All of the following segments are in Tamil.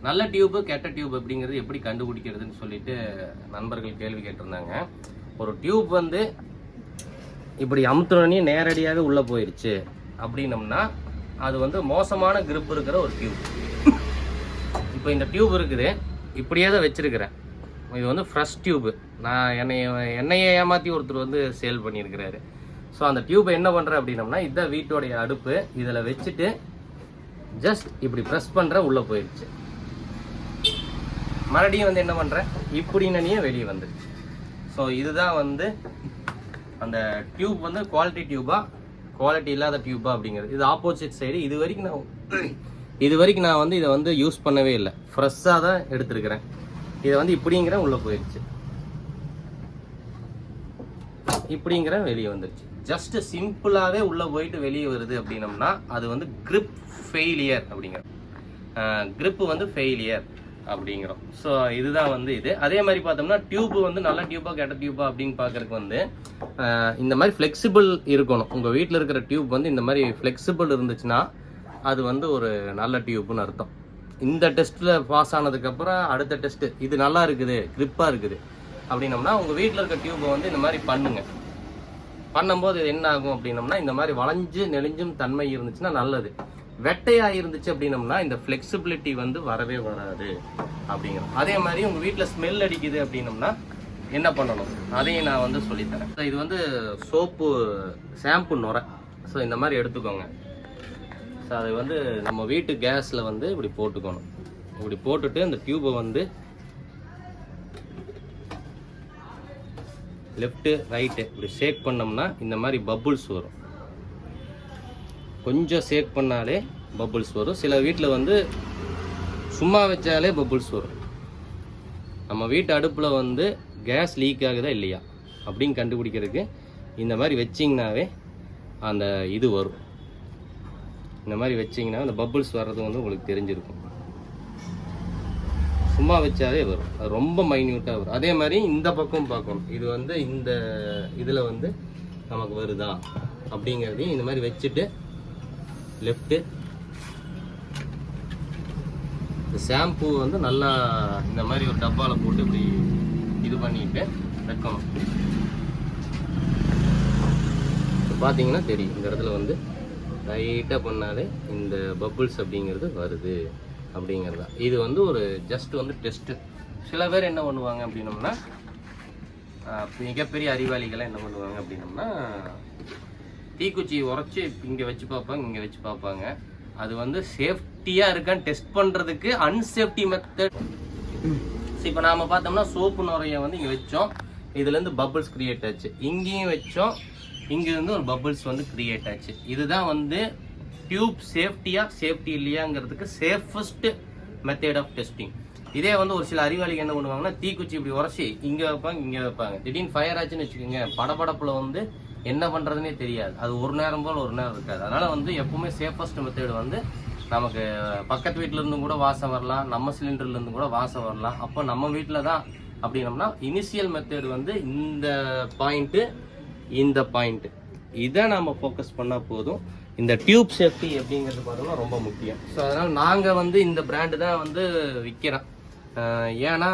நல்ல டியூப்பு கெட்ட டியூப் அப்படிங்கிறது எப்படி கண்டுபிடிக்கிறதுன்னு சொல்லிட்டு நண்பர்கள் கேள்வி கேட்டிருந்தாங்க. ஒரு டியூப் வந்து இப்படி அமுத்துனே நேரடியாக உள்ளே போயிடுச்சு அப்படின்னம்னா அது வந்து மோசமான கிரிப் இருக்கிற ஒரு டியூப். இப்போ இந்த டியூப் இருக்குது, இப்படியே தான் வச்சிருக்கிறேன். இது வந்து ஃப்ரெஷ் டியூப்பு. நான் என்னையை ஏமாற்றி ஒருத்தர் வந்து சேல் பண்ணியிருக்கிறாரு. ஸோ அந்த டியூப்பை என்ன பண்ணுறேன் அப்படின்னம்னா, இதுதான் வீட்டோடைய அடுப்பு. இதில் வச்சுட்டு ஜஸ்ட் இப்படி ப்ரெஸ் பண்ணுறேன், உள்ளே போயிடுச்சு. மறுபடியும் வந்து என்ன பண்ணுறேன், இப்படின்னே வெளியே வந்துடுச்சு. ஸோ இதுதான் வந்து அந்த டியூப் வந்து குவாலிட்டி டியூபா குவாலிட்டி இல்லாத டியூபா அப்படிங்கிறது. இது ஆப்போசிட் சைடு. இது வரைக்கும் நான் வந்து இதை வந்து யூஸ் பண்ணவே இல்லை, ஃப்ரெஷ்ஷாக தான் எடுத்துருக்கிறேன். இதை வந்து இப்படிங்கிற உள்ளே போயிடுச்சு, இப்படிங்கிற வெளியே வந்துடுச்சு. ஜஸ்ட் சிம்பிளாகவே உள்ளே போயிட்டு வெளியே வருது அப்படின்னம்னா அது வந்து கிரிப் ஃபெயிலியர் அப்படிங்கிறோம். கிரிப்பு வந்து ஃபெயிலியர் அப்படிங்கிறோம். ஸோ இதுதான் வந்து இது. அதே மாதிரி பார்த்தோம்னா டியூப்பு வந்து நல்ல டியூப்பா கெட்ட டியூப்பா அப்படின்னு பார்க்கறதுக்கு வந்து இந்த மாதிரி ஃப்ளெக்சிபிள் இருக்கணும். உங்கள் வீட்டில் இருக்கிற டியூப் வந்து இந்த மாதிரி ஃப்ளெக்சிபிள் இருந்துச்சுன்னா அது வந்து ஒரு நல்ல டியூப்னு அர்த்தம். இந்த டெஸ்ட்டில் பாஸ் ஆனதுக்கப்புறம் அடுத்த டெஸ்ட்டு இது நல்லா இருக்குது, கிரிப்பாக இருக்குது அப்படின்னம்னா உங்கள் வீட்டில் இருக்க டியூப்பை வந்து இந்த மாதிரி பண்ணும்போது என்ன ஆகும் அப்படின்னம்னா, இந்த மாதிரி வளைஞ்சு நெளிஞ்சும் தன்மை இருந்துச்சுன்னா நல்லது. வெட்டையாக இருந்துச்சு அப்படின்னம்னா இந்த ஃப்ளெக்சிபிலிட்டி வந்து வரவே வராது அப்படிங்கிறோம். அதே மாதிரி உங்கள் வீட்டில் ஸ்மெல் அடிக்குது அப்படின்னம்னா என்ன பண்ணணும் அதையும் நான் வந்து சொல்லித்தரேன். இது வந்து சோப்பு ஷாம்பு நுரை. ஸோ இந்த மாதிரி எடுத்துக்கோங்க. ஸோ அதை வந்து நம்ம வீட்டு கேஸில் வந்து இப்படி போட்டுக்கணும். இப்படி போட்டுட்டு அந்த டியூப்பை வந்து லெஃப்ட்டு ரைட்டு இப்படி ஷேக் பண்ணோம்னா இந்த மாதிரி பபுள்ஸ் வரும். கொஞ்சம் ஷேக் பண்ணாலே பபுள்ஸ் வரும். சில வீட்டில் வந்து சும்மா வச்சாலே பபுள்ஸ் வரும். நம்ம வீட்டு அடுப்பில் வந்து கேஸ் லீக் ஆகுதா இல்லையா அப்படின்னு கண்டுபிடிக்கிறதுக்கு இந்த மாதிரி வச்சிங்கனாவே அந்த இது வரும். இந்த மாதிரி வச்சிங்கன்னா அந்த பபுள்ஸ் வர்றது வந்து உங்களுக்கு தெரிஞ்சிருக்கும். சும்மா வச்சாலே வரும், அது ரொம்ப மைன்யூட்டாக வரும். அதே மாதிரி இந்த பக்கம் பார்க்கணும். இது வந்து இந்த இதில் வந்து நமக்கு வருதா அப்படிங்கிறதையும் இந்த மாதிரி வச்சுட்டு லெஃப்ட்டு ஷாம்பு வந்து நல்லா இந்த மாதிரி ஒரு டப்பாவில் போட்டு இப்படி இது பண்ணிட்டு வைக்கணும். பார்த்தீங்கன்னா தெரியும் இந்த இடத்துல வந்து லைட்டாக பண்ணாலே இந்த பபுள்ஸ் அப்படிங்கிறது வருது அப்படிங்கிறதா. இது வந்து ஒரு ஜஸ்ட் வந்து டெஸ்ட்டு. சில பேர் என்ன பண்ணுவாங்க அப்படின்னம்னா, மிகப்பெரிய அறிவாளிகளாக என்ன பண்ணுவாங்க அப்படின்னம்னா, தீக்குச்சி உரைச்சி இங்கே வச்சு பார்ப்பாங்க, இங்கே வச்சு பார்ப்பாங்க. அது வந்து சேஃப்டியாக இருக்கான்னு டெஸ்ட் பண்ணுறதுக்கு அன்சேஃப்டி மெத்தட். இப்போ நாம் பார்த்தோம்னா சோப்பு நுரையை வந்து இங்கே வச்சோம், இதுலேருந்து பபுள்ஸ் க்ரியேட் ஆச்சு. இங்கேயும் வச்சோம், இங்கேருந்து ஒரு பபுள்ஸ் வந்து க்ரியேட் ஆச்சு. இதுதான் வந்து டியூப் சேஃப்டி இல்லையாங்கிறதுக்கு சேஃபஸ்ட் மெத்தட் ஆஃப் டெஸ்டிங். இதே வந்து ஒரு சில அறிவாளிகள் என்ன பண்ணுவாங்கன்னா, தீக்குச்சி இப்படி உரைச்சி இங்கே வைப்பாங்க, இங்கே வைப்பாங்க. திடீர்னு ஃபயர் ஆச்சுன்னு வச்சுக்கோங்க, படபடப்பில் வந்து என்ன பண்ணுறதுனே தெரியாது. அது ஒரு நேரம் போல் ஒரு நேரம் இருக்காது. அதனால் வந்து எப்பவுமே சேஃபஸ்ட் மெத்தட் வந்து நமக்கு பக்கத்து வீட்டிலேருந்து கூட வாசம் வரலாம், நம்ம சிலிண்டர்லேருந்து கூட வாசம் வரலாம். அப்போ நம்ம வீட்டில் தான் அப்படின்னம்னா இனிஷியல் மெத்தட் வந்து இந்த பாயிண்ட்டு, இந்த பாயிண்ட்டு, இதை நம்ம ஃபோக்கஸ் பண்ணால் போதும். இந்த டியூப் சேஃப்டி அப்படிங்கிறது பார்த்தோம்னா ரொம்ப முக்கியம். ஸோ அதனால் நாங்கள் வந்து இந்த பிராண்டு தான் வந்து விற்கிறோம். ஏன்னா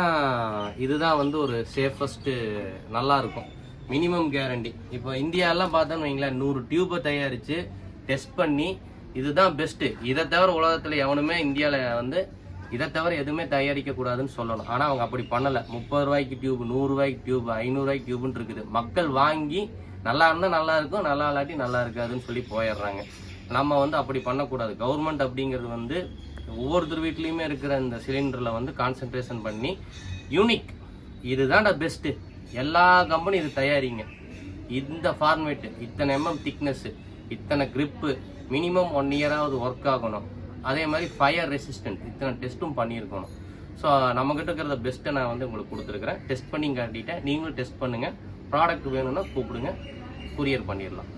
இதுதான் வந்து ஒரு சேஃபஸ்ட்டு, நல்லாயிருக்கும், மினிமம் கேரண்டி. இப்போ இந்தியாவெல்லாம் பார்த்தோன்னு வைங்களேன், 100 டியூப்பை தயாரித்து டெஸ்ட் பண்ணி இதுதான் பெஸ்ட்டு, இதை தவிர உலகத்தில் எவனுமே இந்தியாவில் வந்து இதை தவிர எதுவுமே தயாரிக்கக்கூடாதுன்னு சொல்லணும். ஆனால் அவங்க அப்படி பண்ணலை. 30 ரூபாய்க்கு டியூப், 100 ரூபாய்க்கு டியூப், 500 ரூபாய்க்கு டியூப்னு இருக்குது. மக்கள் வாங்கி நல்லா இருந்தால் நல்லா இருக்கும், நல்லா இல்லாட்டி நல்லா இருக்காதுன்னு சொல்லி போயிடுறாங்க. நம்ம வந்து அப்படி பண்ணக்கூடாது. கவர்மெண்ட் அப்படிங்கிறது வந்து ஒவ்வொருத்தர் வீட்லேயுமே இருக்கிற இந்த சிலிண்டரில் வந்து கான்சன்ட்ரேஷன் பண்ணி யூனிக், இதுதான்டா பெஸ்ட்டு, எல்லா கம்பெனி இது தயாரிங்க, இந்த ஃபார்மேட்டு, இத்தனை திக்னஸ்ஸு, இத்தனை கிரிப்பு, மினிமம் 1 இயராவது ஒர்க் ஆகணும். அதே மாதிரி ஃபயர் ரெசிஸ்டன்ட், இத்தனை டெஸ்ட்டும் பண்ணியிருக்கணும். ஸோ நம்மக்கிட்ட இருக்கிறத பெஸ்ட்டை நான் வந்து உங்களுக்கு கொடுத்துருக்குறேன். டெஸ்ட் பண்ணி காட்டிட்டேன், நீங்களும் டெஸ்ட் பண்ணுங்கள். ப்ராடக்ட் வேணும்னா கூப்பிடுங்க, கொரியர் பண்ணிடலாம்.